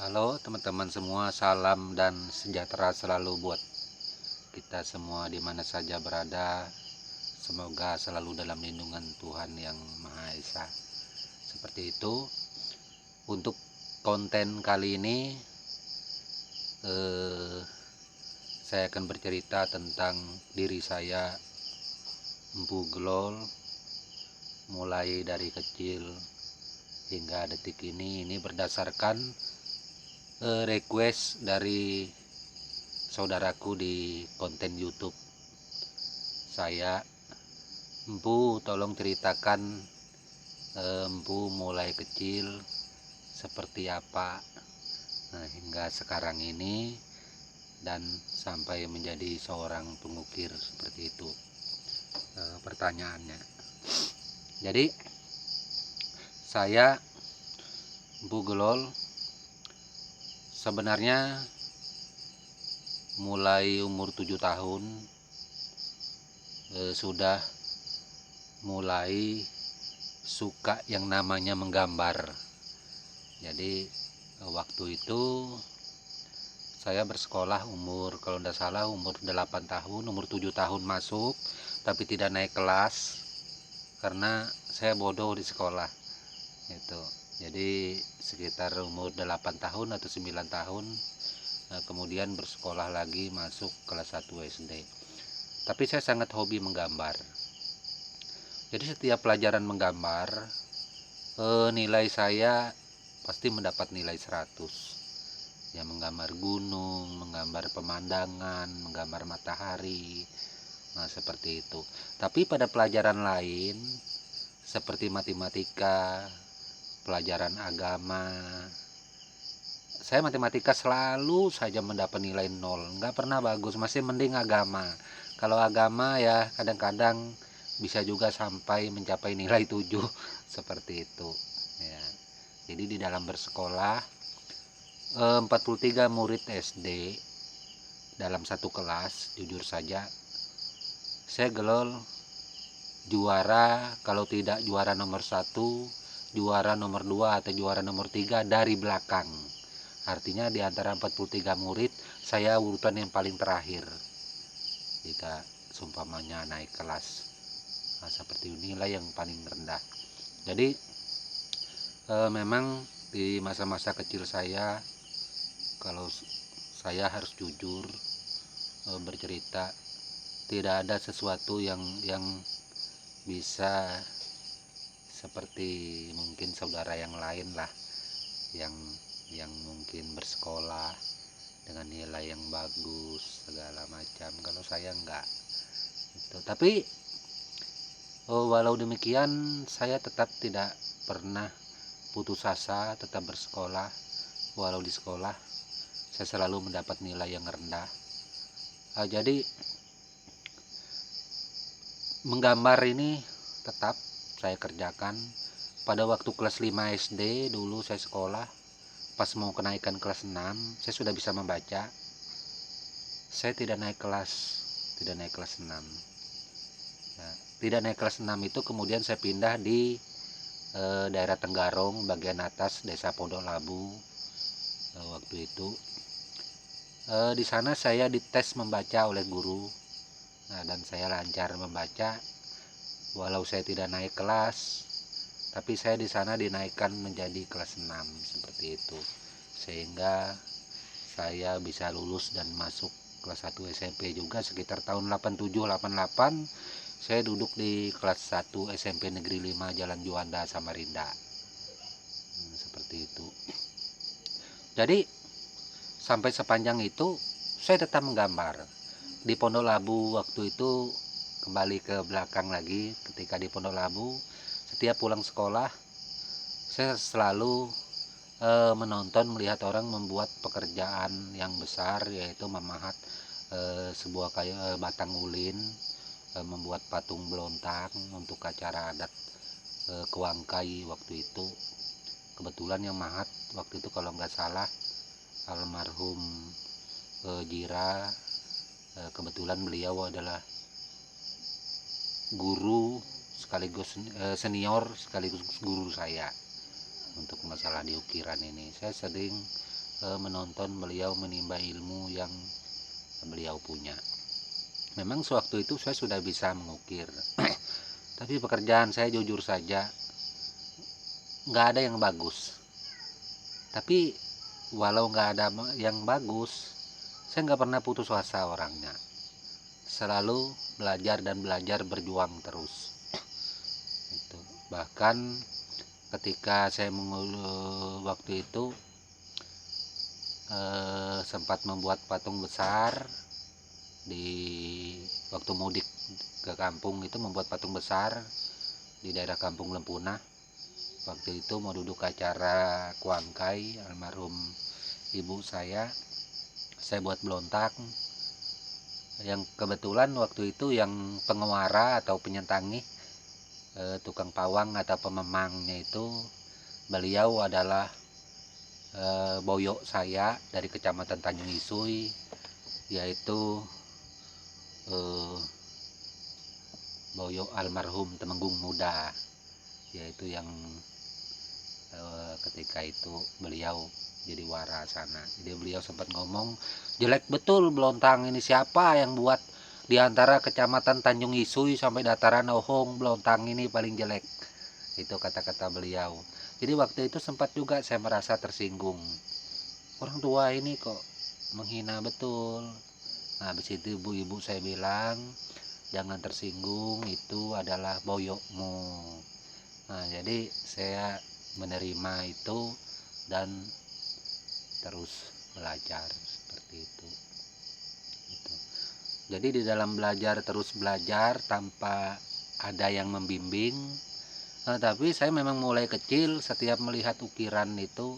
Halo teman-teman semua, salam dan sejahtera selalu buat kita semua di mana saja berada. Semoga selalu dalam lindungan Tuhan yang Maha Esa. Seperti itu. Untuk konten kali ini saya akan bercerita tentang diri saya, Empu Gelol, mulai dari kecil hingga detik ini berdasarkan request dari saudaraku di konten YouTube saya. Empu, tolong ceritakan Empu mulai kecil seperti apa, hingga sekarang ini dan sampai menjadi seorang pengukir seperti itu. Pertanyaannya, jadi saya Empu Gelol sebenarnya mulai umur 7 tahun sudah mulai suka yang namanya menggambar. Jadi waktu itu saya bersekolah umur, kalau tidak salah umur 8 tahun, umur 7 tahun masuk tapi tidak naik kelas karena saya bodoh di sekolah itu. Jadi sekitar umur 8 tahun atau 9 tahun kemudian bersekolah lagi masuk kelas 1 SD. Tapi saya sangat hobi menggambar. Jadi setiap pelajaran menggambar nilai saya pasti mendapat nilai 100. Ya, menggambar gunung, menggambar pemandangan, menggambar matahari, seperti itu. Tapi pada pelajaran lain seperti matematika, pelajaran agama, saya matematika selalu saja mendapat nilai 0, nggak pernah bagus, masih mending agama. Kalau agama ya kadang-kadang bisa juga sampai mencapai nilai 7 seperti itu ya. Jadi di dalam bersekolah 43 murid SD dalam satu kelas, jujur saja saya Gelol juara, kalau tidak juara nomor 1, juara nomor 2 atau juara nomor 3 dari belakang. Artinya di antara 43 murid saya urutan yang paling terakhir jika seumpamanya naik kelas. Seperti nilai yang paling rendah. Jadi memang di masa-masa kecil saya, kalau saya harus jujur bercerita, tidak ada sesuatu yang bisa seperti mungkin saudara yang lain lah, yang mungkin bersekolah dengan nilai yang bagus segala macam. Kalau saya enggak itu. Tapi walau demikian saya tetap tidak pernah putus asa, tetap bersekolah. Walau di sekolah saya selalu mendapat nilai yang rendah. Jadi menggambar ini tetap saya kerjakan. Pada waktu kelas 5 SD dulu saya sekolah, pas mau kenaikan kelas 6 saya sudah bisa membaca. Saya tidak naik kelas 6 ya. Tidak naik kelas 6 itu kemudian saya pindah di daerah Tenggarong bagian atas, desa Pondok Labu. Waktu itu di sana saya dites membaca oleh guru. Dan saya lancar membaca, walau saya tidak naik kelas, tapi saya di sana dinaikkan menjadi kelas 6 seperti itu, sehingga saya bisa lulus dan masuk kelas 1 SMP juga sekitar tahun 87-88. Saya duduk di kelas 1 SMP Negeri 5 Jalan Juanda, Samarinda. Seperti itu. Jadi sampai sepanjang itu saya tetap menggambar. Di Pondok Labu waktu itu, kembali ke belakang lagi, ketika di Pondok Labu setiap pulang sekolah saya selalu menonton, melihat orang membuat pekerjaan yang besar, yaitu memahat sebuah kayu batang ulin, membuat patung belontang untuk acara adat Kewangkai waktu itu. Kebetulan yang mahat waktu itu kalau nggak salah almarhum Jira. Kebetulan beliau adalah guru sekaligus senior sekaligus guru saya untuk masalah di ukiran ini. Saya sering menonton beliau menimba ilmu yang beliau punya. Memang sewaktu itu saya sudah bisa mengukir, tapi pekerjaan saya jujur saja nggak ada yang bagus. Tapi walau nggak ada yang bagus, saya nggak pernah putus asa orangnya. Selalu belajar dan belajar, berjuang terus. Itu. Bahkan ketika saya waktu itu sempat membuat patung besar di waktu mudik ke kampung, itu membuat patung besar di daerah Kampung Lempunah. Waktu itu mau duduk acara Kuangkai almarhum ibu saya buat belontak, yang kebetulan waktu itu yang pengewara atau penyentangi, tukang pawang atau pememangnya itu beliau adalah boyo saya dari kecamatan Tanjung Isui, yaitu boyo almarhum Temenggung Muda, yaitu yang ketika itu beliau jadi wara sana. Jadi beliau sempat ngomong, jelek betul belontang ini, siapa yang buat di antara kecamatan Tanjung Isui sampai dataran Ohong, belontang ini paling jelek. Itu kata-kata beliau. Jadi waktu itu sempat juga saya merasa tersinggung, orang tua ini kok menghina betul. Nah, habis itu ibu-ibu saya bilang, jangan tersinggung, itu adalah boyokmu. Nah, jadi saya menerima itu dan terus belajar seperti itu. Jadi di dalam belajar, terus belajar tanpa ada yang membimbing. Nah, tapi saya memang mulai kecil setiap melihat ukiran itu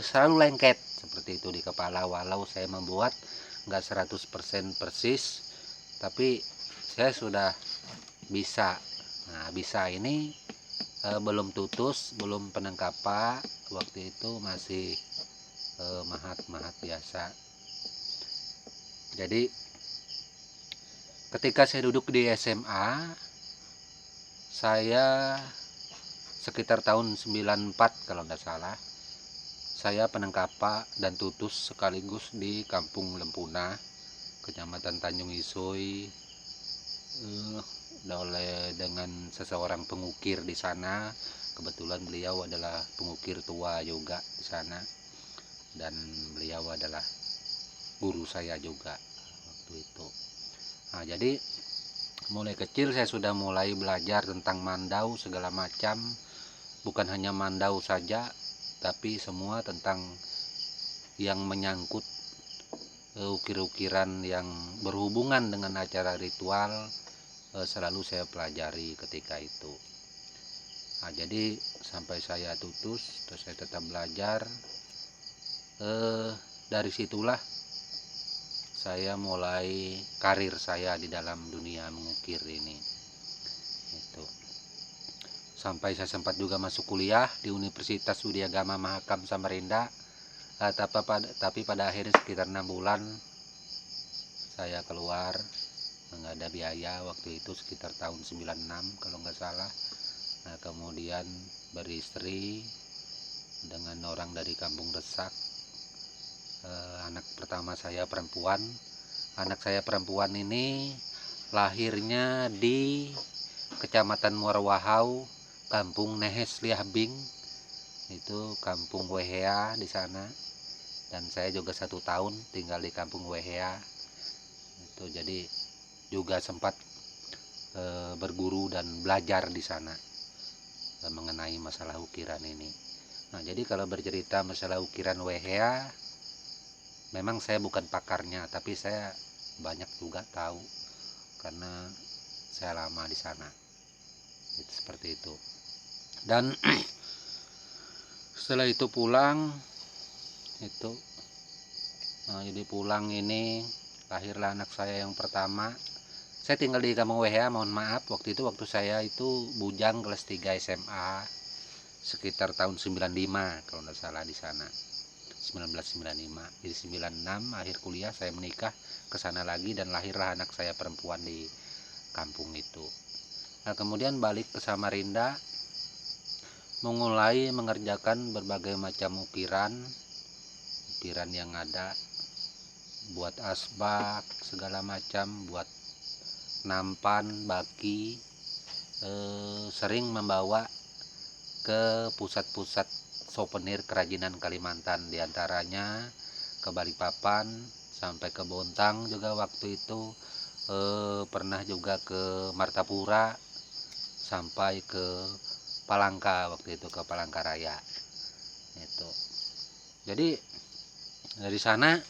selalu lengket seperti itu di kepala, walau saya membuat nggak 100% persis, tapi saya sudah bisa. Nah, bisa ini belum tutus, belum penangkapa, waktu itu masih mahat-mahat biasa. Jadi ketika saya duduk di SMA, saya sekitar tahun 94 kalau nggak salah, saya penangkapa dan tutus sekaligus di Kampung Lempunah, Kecamatan Tanjung Isui, dengan seseorang pengukir di sana. Kebetulan beliau adalah pengukir tua juga di sana, dan beliau adalah guru saya juga waktu itu. Nah, jadi mulai kecil saya sudah mulai belajar tentang mandau segala macam, bukan hanya mandau saja, tapi semua tentang yang menyangkut ukir-ukiran yang berhubungan dengan acara ritual, selalu saya pelajari ketika itu. Nah, jadi sampai saya tutus, terus saya tetap belajar. Dari situlah saya mulai karir saya di dalam dunia mengukir ini. Itu. Sampai saya sempat juga masuk kuliah di Universitas Widyagama Mahakam Samarinda. Tapi pada akhirnya sekitar 6 bulan saya keluar, nggak ada biaya waktu itu, sekitar tahun 96 kalau nggak salah. Nah, kemudian beristri dengan orang dari Kampung Resak. Anak pertama saya perempuan. Anak saya perempuan ini lahirnya di Kecamatan Muarwahau, Kampung Nehes Lihabing, itu Kampung Wehea di sana. Dan saya juga 1 tahun tinggal di Kampung Wehea. Itu jadi juga sempat berguru dan belajar di sana mengenai masalah ukiran ini. Nah, jadi kalau bercerita masalah ukiran Wehea, memang saya bukan pakarnya, tapi saya banyak juga tahu karena saya lama di sana. Itu seperti itu. Dan setelah itu pulang itu, nah, jadi pulang ini lahirlah anak saya yang pertama. Saya tinggal di Kampung Wehea, mohon maaf, waktu saya itu bujang kelas 3 SMA, sekitar tahun 95 kalau nggak salah di sana. 1995. Jadi 96 akhir kuliah saya menikah ke sana lagi, dan lahirlah anak saya perempuan di kampung itu. Nah, kemudian balik ke Samarinda, memulai mengerjakan berbagai macam ukiran. ukiran yang ada, buat asbak segala macam, buat nampan, baki, sering membawa ke pusat-pusat souvenir kerajinan Kalimantan, diantaranya ke Balikpapan sampai ke Bontang juga waktu itu, pernah juga ke Martapura sampai ke Palangka waktu itu, ke Palangkaraya itu. Jadi dari sana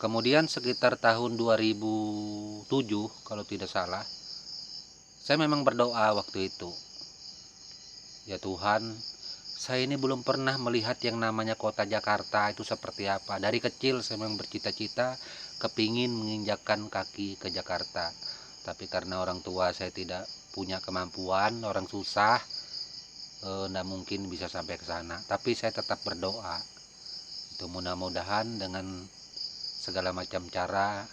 kemudian sekitar tahun 2007 kalau tidak salah, saya memang berdoa waktu itu, ya Tuhan, saya ini belum pernah melihat yang namanya kota Jakarta itu seperti apa. Dari kecil saya memang bercita-cita kepingin menginjakkan kaki ke Jakarta, tapi karena orang tua saya tidak punya kemampuan, orang susah, tidak mungkin bisa sampai ke sana. Tapi saya tetap berdoa itu, mudah-mudahan dengan segala macam cara,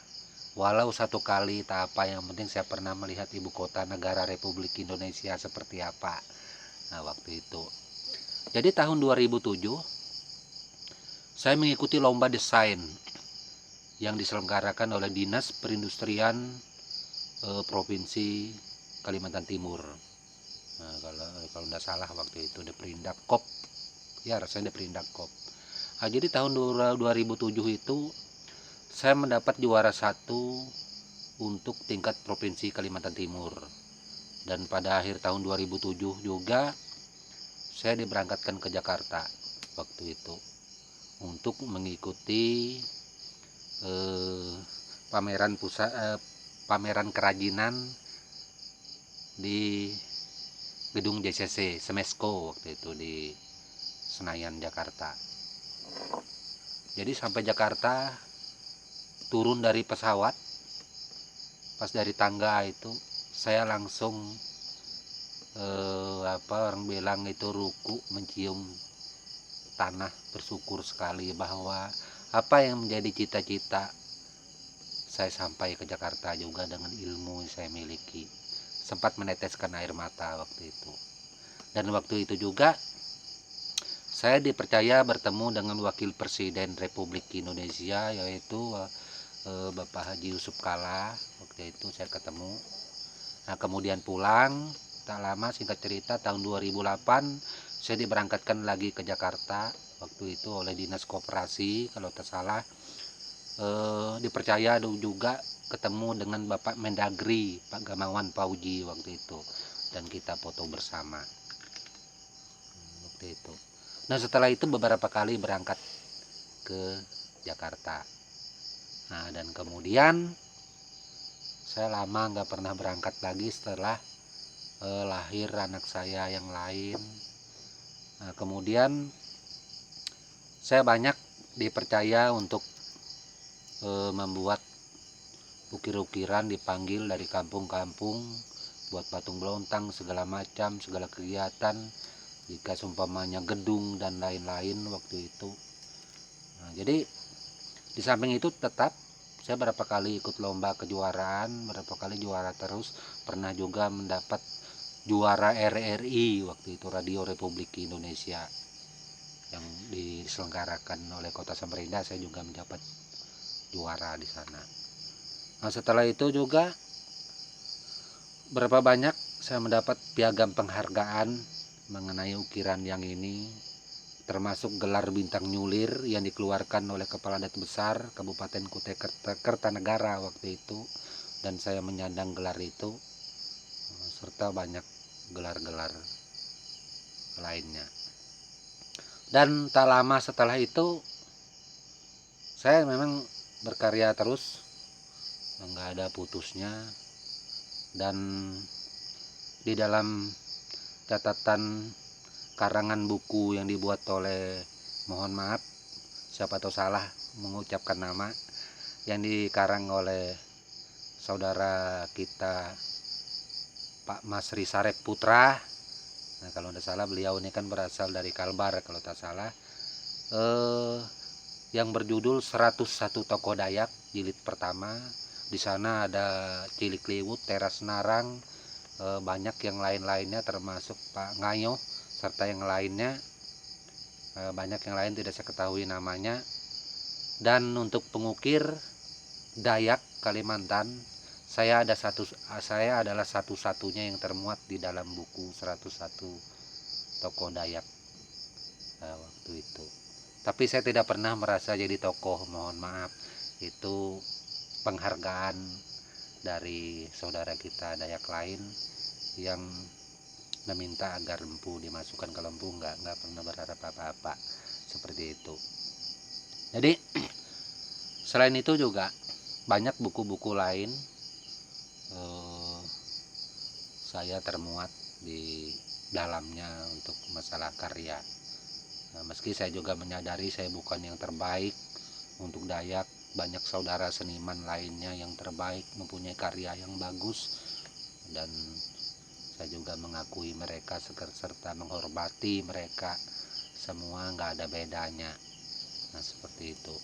walau satu kali tak apa, yang penting saya pernah melihat ibu kota negara Republik Indonesia seperti apa. Nah waktu itu, jadi tahun 2007 saya mengikuti lomba desain yang diselenggarakan oleh Dinas Perindustrian Provinsi Kalimantan Timur. Nah, kalau tidak salah waktu itu di Perindakop, ya rasanya di Perindakop. Nah, jadi tahun 2007 itu saya mendapat juara 1 untuk tingkat Provinsi Kalimantan Timur. Dan pada akhir tahun 2007 juga saya diberangkatkan ke Jakarta waktu itu untuk mengikuti pameran kerajinan di gedung JCC Semesco waktu itu di Senayan, Jakarta. Jadi sampai Jakarta, turun dari pesawat, pas dari tangga itu saya langsung orang bilang itu ruku, mencium tanah, bersyukur sekali bahwa apa yang menjadi cita-cita saya sampai ke Jakarta juga dengan ilmu yang saya miliki. Sempat meneteskan air mata waktu itu. Dan waktu itu juga saya dipercaya bertemu dengan Wakil Presiden Republik Indonesia, yaitu Bapak Haji Yusuf Kalla. Waktu itu saya ketemu. Nah kemudian pulang, tak lama, singkat cerita, tahun 2008 saya diberangkatkan lagi ke Jakarta waktu itu oleh Dinas Koperasi kalau tak salah. Dipercaya juga ketemu dengan Bapak Mendagri, Pak Gamawan Fauji waktu itu, dan kita foto bersama waktu itu. Nah setelah itu beberapa kali berangkat ke Jakarta. Nah dan kemudian saya lama nggak pernah berangkat lagi setelah lahir anak saya yang lain. Nah kemudian saya banyak dipercaya untuk membuat ukir-ukiran, dipanggil dari kampung-kampung buat patung belontang, segala macam, segala kegiatan, jika seumpamanya gedung dan lain-lain waktu itu. Nah, jadi di samping itu tetap saya berapa kali ikut lomba kejuaraan, berapa kali juara terus, pernah juga mendapat juara RRI waktu itu, Radio Republik Indonesia, yang diselenggarakan oleh Kota Samarinda. Saya juga mendapat juara di sana. Nah setelah itu juga berapa banyak saya mendapat piagam penghargaan mengenai ukiran yang ini, termasuk gelar bintang nyulir yang dikeluarkan oleh Kepala Dat Besar Kabupaten Kutai Kertanegara waktu itu, dan saya menyandang gelar itu, serta banyak gelar-gelar lainnya. Dan tak lama setelah itu saya memang berkarya terus, nggak ada putusnya. Dan di dalam catatan karangan buku yang dibuat oleh, mohon maaf siapa tahu salah mengucapkan nama, yang dikarang oleh saudara kita Pak Masri Sarep Putra. Nah kalau tidak salah beliau ini kan berasal dari Kalbar kalau tak salah, yang berjudul 101 Tokoh Dayak jilid pertama. Di sana ada Cilik Liwut, Teras Narang, banyak yang lain-lainnya, termasuk Pak Ngayo serta yang lainnya, banyak yang lain tidak saya ketahui namanya. Dan untuk pengukir Dayak Kalimantan, saya adalah satu-satunya yang termuat di dalam buku 101 tokoh Dayak waktu itu. Tapi saya tidak pernah merasa jadi tokoh, mohon maaf. Itu penghargaan dari saudara kita Dayak lain yang meminta agar Lempu dimasukkan ke Lempu, nggak pernah berharap apa-apa seperti itu. Jadi selain itu juga banyak buku-buku lain saya termuat di dalamnya untuk masalah karya. Meski saya juga menyadari saya bukan yang terbaik untuk Dayak, banyak saudara seniman lainnya yang terbaik, mempunyai karya yang bagus, dan saya juga mengakui mereka serta menghormati mereka semua, nggak ada bedanya. Nah, seperti itu.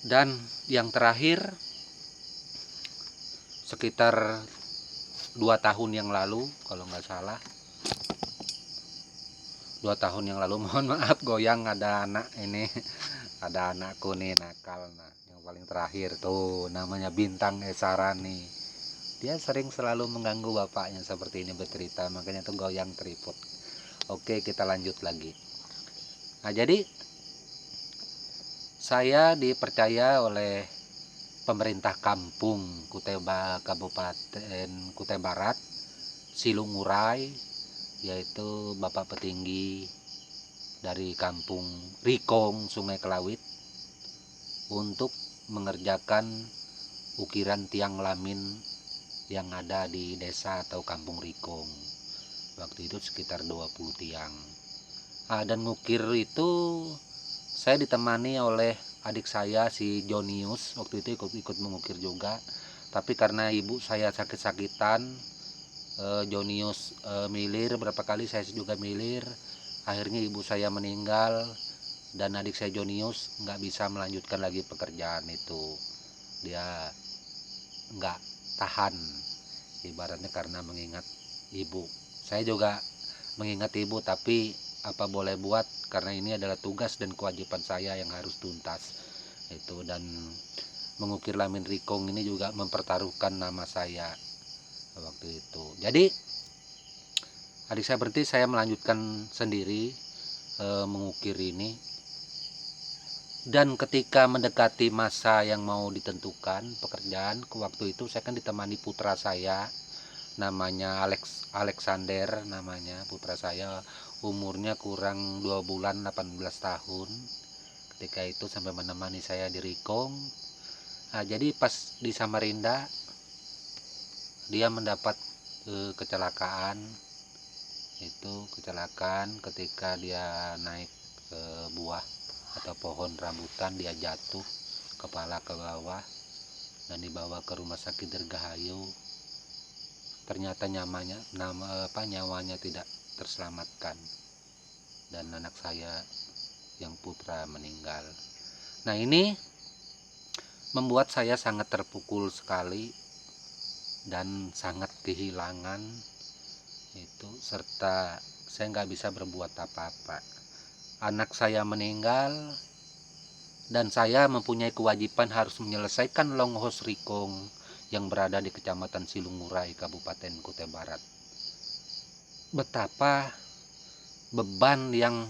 Dan yang terakhir, sekitar 2 tahun yang lalu, kalau nggak salah 2 tahun yang lalu, mohon maaf goyang, ada anak ini, ada anakku nih nakal. Nah, yang paling terakhir tuh namanya Bintang Esarani, dia selalu mengganggu bapaknya seperti ini bercerita, makanya tuh goyang tripod. Oke, kita lanjut lagi. Nah, jadi saya dipercaya oleh pemerintah kampung Kabupaten Kutai Barat, Silungurai, yaitu Bapak Petinggi dari kampung Rikong, Sungai Kelawit, untuk mengerjakan ukiran tiang lamin yang ada di desa atau kampung Rikong. Waktu itu sekitar 20 tiang. Dan ngukir itu saya ditemani oleh adik saya si Jonius, waktu itu ikut mengukir juga. Tapi karena ibu saya sakit-sakitan, Jonius milir berapa kali, saya juga milir. Akhirnya ibu saya meninggal dan adik saya Jonius nggak bisa melanjutkan lagi pekerjaan itu. Dia nggak tahan, ibaratnya, karena mengingat ibu. Saya juga mengingat ibu, tapi apa boleh buat, karena ini adalah tugas dan kewajiban saya yang harus tuntas itu. Dan mengukir lamin Rikong ini juga mempertaruhkan nama saya waktu itu. Jadi adik saya berhenti, saya melanjutkan sendiri mengukir ini. Dan ketika mendekati masa yang mau ditentukan pekerjaan, ke waktu itu saya kan ditemani putra saya, namanya Alexander, namanya putra saya, umurnya kurang 2 bulan 18 tahun ketika itu, sampai menemani saya di Rikong. Nah, jadi pas di Samarinda dia mendapat kecelakaan ketika dia naik ke buah atau pohon rambutan, dia jatuh kepala ke bawah dan dibawa ke rumah sakit Dirgahayu. Ternyata nyawanya tidak terselamatkan dan anak saya yang putra meninggal. Nah, ini membuat saya sangat terpukul sekali dan sangat kehilangan itu, serta saya nggak bisa berbuat apa-apa. Anak saya meninggal dan saya mempunyai kewajiban harus menyelesaikan Longhos Rikong yang berada di Kecamatan Silungurai, Kabupaten Kutai Barat. Betapa beban yang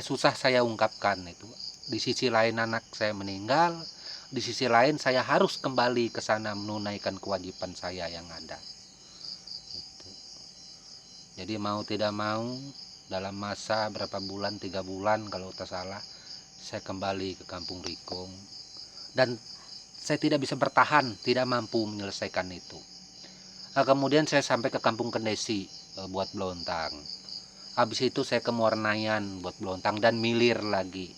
susah saya ungkapkan itu. Di sisi lain anak saya meninggal, di sisi lain saya harus kembali ke sana menunaikan kewajiban saya yang ada. Jadi mau tidak mau, dalam masa berapa bulan, 3 bulan kalau tak salah, saya kembali ke kampung Rikong. Dan saya tidak bisa bertahan, tidak mampu menyelesaikan itu. Kemudian saya sampai ke kampung Kendesi buat belontang. Habis itu saya ke Muarnayan buat belontang dan milir lagi.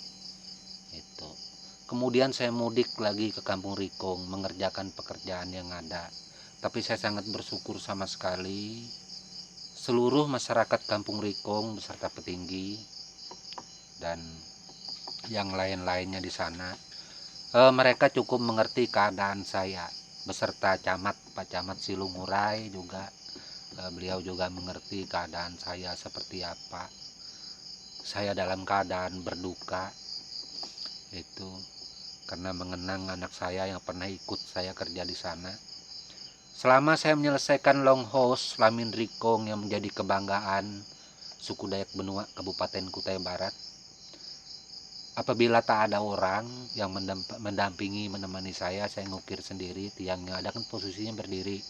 Itu. Kemudian saya mudik lagi ke kampung Rikong mengerjakan pekerjaan yang ada. Tapi saya sangat bersyukur sama sekali seluruh masyarakat kampung Rikong beserta petinggi dan yang lain-lainnya di sana, mereka cukup mengerti keadaan saya beserta Pak Camat Silungurai juga. Beliau juga mengerti keadaan saya seperti apa. saya dalam keadaan berduka itu karena mengenang anak saya yang pernah ikut saya kerja di sana. Selama saya menyelesaikan Longhos Lamin Rikong yang menjadi kebanggaan suku Dayak Benua Kabupaten Kutai Barat, apabila tak ada orang yang mendampingi menemani saya ngukir sendiri. Tiangnya ada kan posisinya berdiri.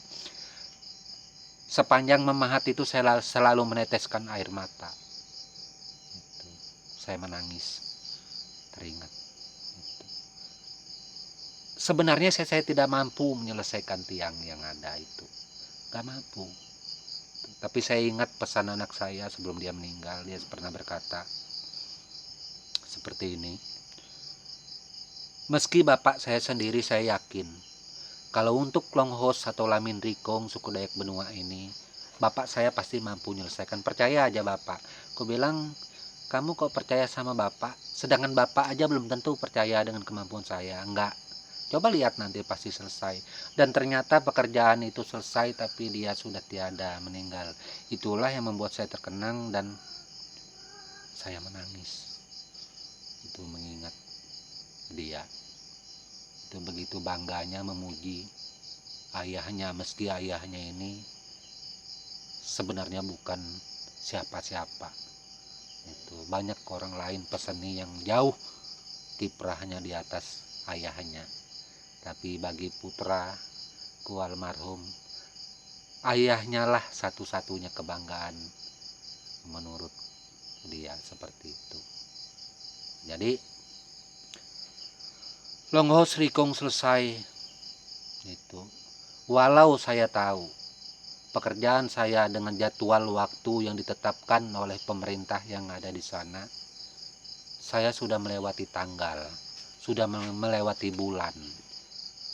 Sepanjang memahat itu saya selalu meneteskan air mata. Itu. Saya menangis, teringat. Itu. Sebenarnya saya tidak mampu menyelesaikan tiang yang ada itu, gak mampu. Tapi saya ingat pesan anak saya sebelum dia meninggal. Dia pernah berkata seperti ini, meski bapak saya sendiri saya yakin kalau untuk Longhos atau Lamin Rikong suku Dayak Benua ini, bapak saya pasti mampu menyelesaikan. Percaya aja bapak. Aku bilang, kamu kok percaya sama bapak? Sedangkan bapak aja belum tentu percaya dengan kemampuan saya. Enggak. Coba lihat nanti pasti selesai. Dan ternyata pekerjaan itu selesai tapi dia sudah tiada, meninggal. Itulah yang membuat saya terkenang dan saya menangis. Itu mengingat dia. Itu begitu bangganya memuji ayahnya, meski ayahnya ini sebenarnya bukan siapa-siapa. Itu banyak orang lain peseni yang jauh kiprahnya di atas ayahnya. Tapi bagi putraku almarhum, ayahnya lah satu-satunya kebanggaan menurut dia, seperti itu. Jadi Longhos Rikong selesai itu. Walau saya tahu pekerjaan saya dengan jadwal waktu yang ditetapkan oleh pemerintah yang ada di sana, saya sudah melewati tanggal, sudah melewati bulan,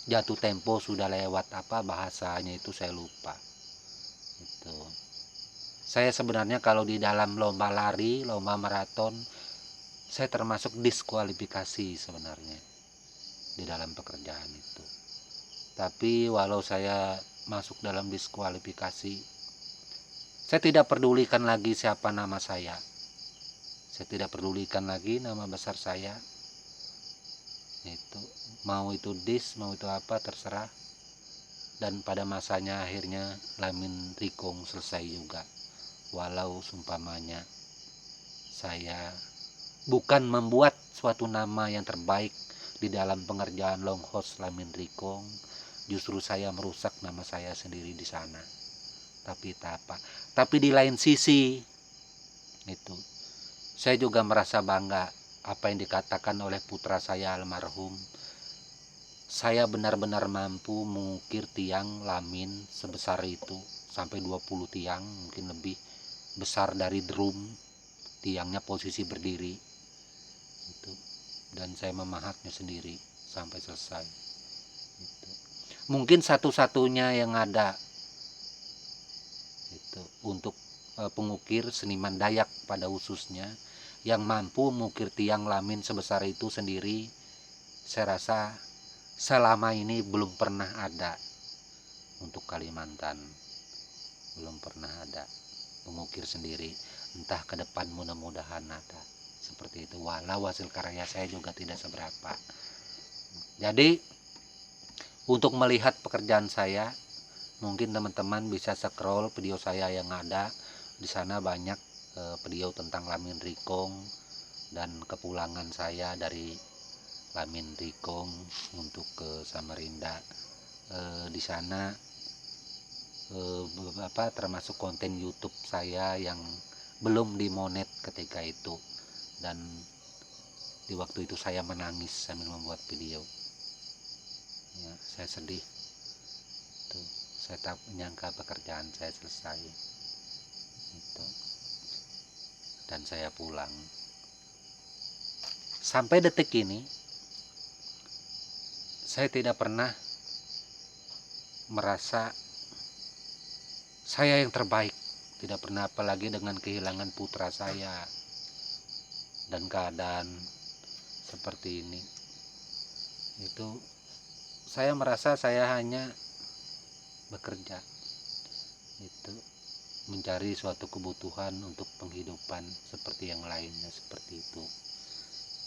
jatuh tempo sudah lewat, apa bahasanya itu saya lupa. Itu. Saya sebenarnya kalau di dalam lomba lari, lomba maraton, saya termasuk diskualifikasi sebenarnya di dalam pekerjaan itu. Tapi walau saya masuk dalam diskualifikasi, saya tidak pedulikan lagi siapa nama saya. Saya tidak pedulikan lagi nama besar saya. Itu mau itu mau itu apa terserah. Dan pada masanya akhirnya Lamin Rikong selesai juga. Walau sumpamanya saya bukan membuat suatu nama yang terbaik di dalam pengerjaan Longhos Lamin Rikong, justru saya merusak nama saya sendiri di sana. Tapi tak apa. Tapi di lain sisi itu saya juga merasa bangga apa yang dikatakan oleh putra saya almarhum. Saya benar-benar mampu mengukir tiang Lamin sebesar itu, sampai 20 tiang, mungkin lebih besar dari drum. Tiangnya posisi berdiri itu. Dan saya memahatnya sendiri sampai selesai itu. Mungkin satu-satunya yang ada itu untuk pengukir seniman Dayak pada khususnya yang mampu mengukir tiang Lamin sebesar itu sendiri. Saya rasa selama ini belum pernah ada untuk Kalimantan, belum pernah ada mengukir sendiri. Entah ke depan mudah-mudahan ada seperti itu, walau hasil karya saya juga tidak seberapa. Jadi untuk melihat pekerjaan saya, mungkin teman-teman bisa scroll video saya yang ada di sana. Banyak video tentang Lamin Rikong dan kepulangan saya dari Lamin Rikong untuk ke Samarinda. Di sana termasuk konten YouTube saya yang belum dimonet ketika itu, dan di waktu itu saya menangis sambil membuat video. Ya, saya sedih. Tuh, saya tak menyangka pekerjaan saya selesai. Itu. Dan saya pulang. Sampai detik ini saya tidak pernah merasa saya yang terbaik. Tidak pernah, apalagi dengan kehilangan putra saya dan keadaan seperti ini. Itu saya merasa saya hanya bekerja. Itu mencari suatu kebutuhan untuk penghidupan seperti yang lainnya, seperti itu.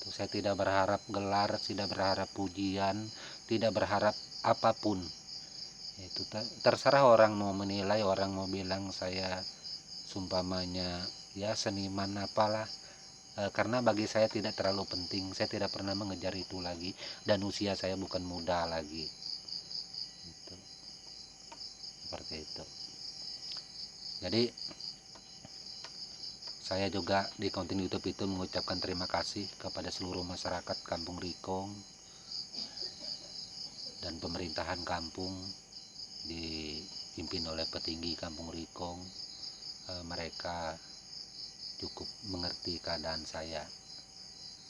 Saya tidak berharap gelar, tidak berharap pujian, tidak berharap apapun. Itu terserah orang mau menilai, orang mau bilang saya sumpamanya ya seniman apalah. Karena bagi saya tidak terlalu penting, saya tidak pernah mengejar itu lagi, dan usia saya bukan muda lagi. Itu. Seperti itu. Jadi saya juga di konten YouTube itu mengucapkan terima kasih kepada seluruh masyarakat Kampung Rikong dan pemerintahan kampung dipimpin oleh petinggi Kampung Rikong. Mereka cukup mengerti keadaan saya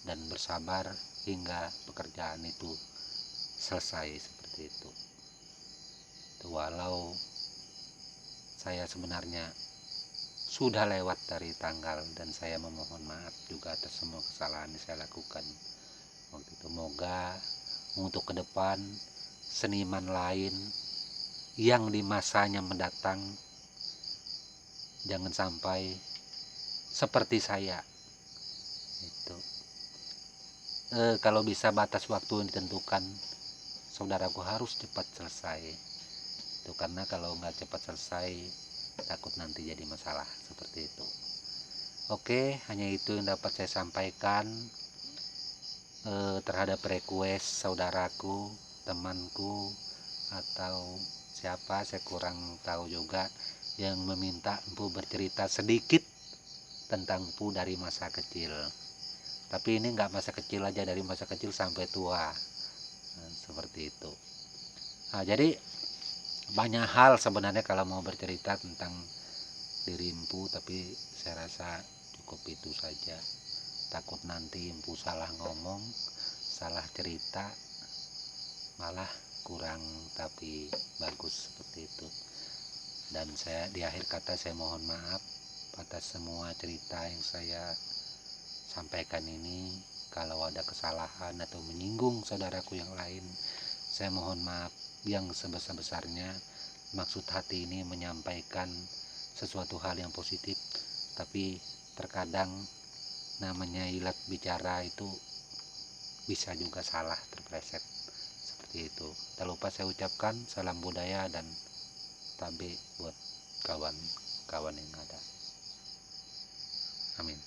dan bersabar hingga pekerjaan itu selesai seperti itu. Walau saya sebenarnya sudah lewat dari tanggal, dan saya memohon maaf juga atas semua kesalahan yang saya lakukan waktu itu. Moga untuk ke depan seniman lain yang di masanya mendatang jangan sampai seperti saya itu. Kalau bisa batas waktu yang ditentukan, saudaraku harus cepat selesai itu, karena kalau nggak cepat selesai takut nanti jadi masalah seperti itu. Oke, hanya itu yang dapat saya sampaikan terhadap request saudaraku, temanku, atau siapa saya kurang tahu juga, yang meminta Empu bercerita sedikit tentang Empu dari masa kecil. Tapi ini nggak masa kecil aja, dari masa kecil sampai tua. Nah, seperti itu. Nah, jadi banyak hal sebenarnya kalau mau bercerita tentang diri Empu, tapi saya rasa cukup itu saja. Takut nanti Empu salah ngomong, salah cerita, malah kurang tapi bagus seperti itu. Dan saya di akhir kata saya mohon maaf atas semua cerita yang saya sampaikan ini. Kalau ada kesalahan atau menyinggung saudaraku yang lain, saya mohon maaf yang sebesar-besarnya. Maksud hati ini menyampaikan sesuatu hal yang positif, tapi terkadang namanya ilat bicara itu bisa juga salah, terpleset seperti itu. Tak lupa saya ucapkan salam budaya dan tabe buat kawan-kawan yang ada. Amin.